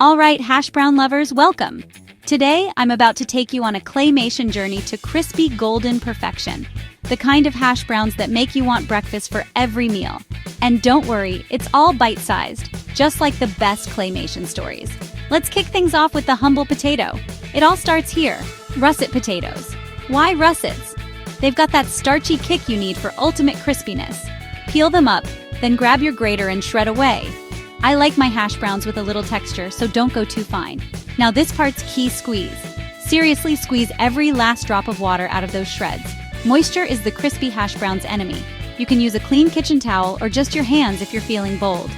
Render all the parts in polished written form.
All right, hash brown lovers, welcome! Today, I'm about to take you on a claymation journey to crispy golden perfection. The kind of hash browns that make you want breakfast for every meal. And don't worry, it's all bite-sized, just like the best claymation stories. Let's kick things off with the humble potato. It all starts here, russet potatoes. Why russets? They've got that starchy kick you need for ultimate crispiness. Peel them up, then grab your grater and shred away. I like my hash browns with a little texture, so don't go too fine. Now this part's key: squeeze. Seriously, squeeze every last drop of water out of those shreds. Moisture is the crispy hash brown's enemy. You can use a clean kitchen towel or just your hands if you're feeling bold.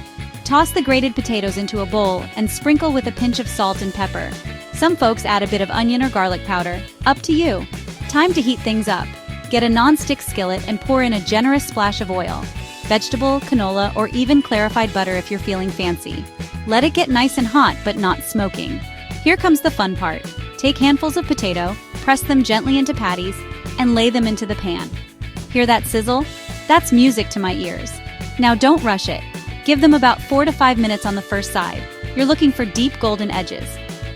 Toss the grated potatoes into a bowl and sprinkle with a pinch of salt and pepper. Some folks add a bit of onion or garlic powder. Up to you. Time to heat things up. Get a non-stick skillet and pour in a generous splash of oil. Vegetable, canola, or even clarified butter if you're feeling fancy. Let it get nice and hot, but not smoking. Here comes the fun part. Take handfuls of potato, press them gently into patties, and lay them into the pan. Hear that sizzle? That's music to my ears. Now don't rush it. Give them about 4 to 5 minutes on the first side. You're looking for deep golden edges.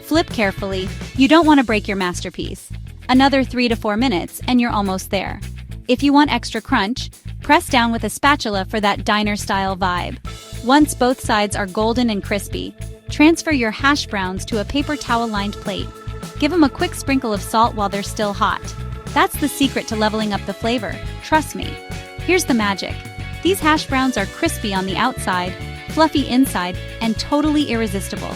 Flip carefully. You don't want to break your masterpiece. Another 3 to 4 minutes, and you're almost there. If you want extra crunch, press down with a spatula for that diner-style vibe. Once both sides are golden and crispy, transfer your hash browns to a paper towel-lined plate. Give them a quick sprinkle of salt while they're still hot. That's the secret to leveling up the flavor, trust me. Here's the magic. These hash browns are crispy on the outside, fluffy inside, and totally irresistible.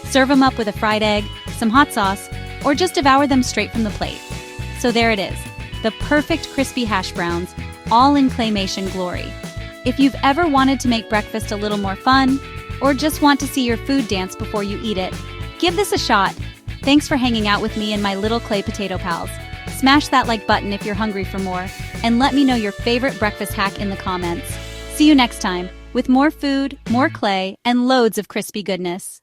Serve them up with a fried egg, some hot sauce, or just devour them straight from the plate. So there it is, the perfect crispy hash browns, all in claymation glory. If you've ever wanted to make breakfast a little more fun, or just want to see your food dance before you eat it, give this a shot. Thanks for hanging out with me and my little clay potato pals. Smash that like button if you're hungry for more, and let me know your favorite breakfast hack in the comments. See you next time, with more food, more clay, and loads of crispy goodness.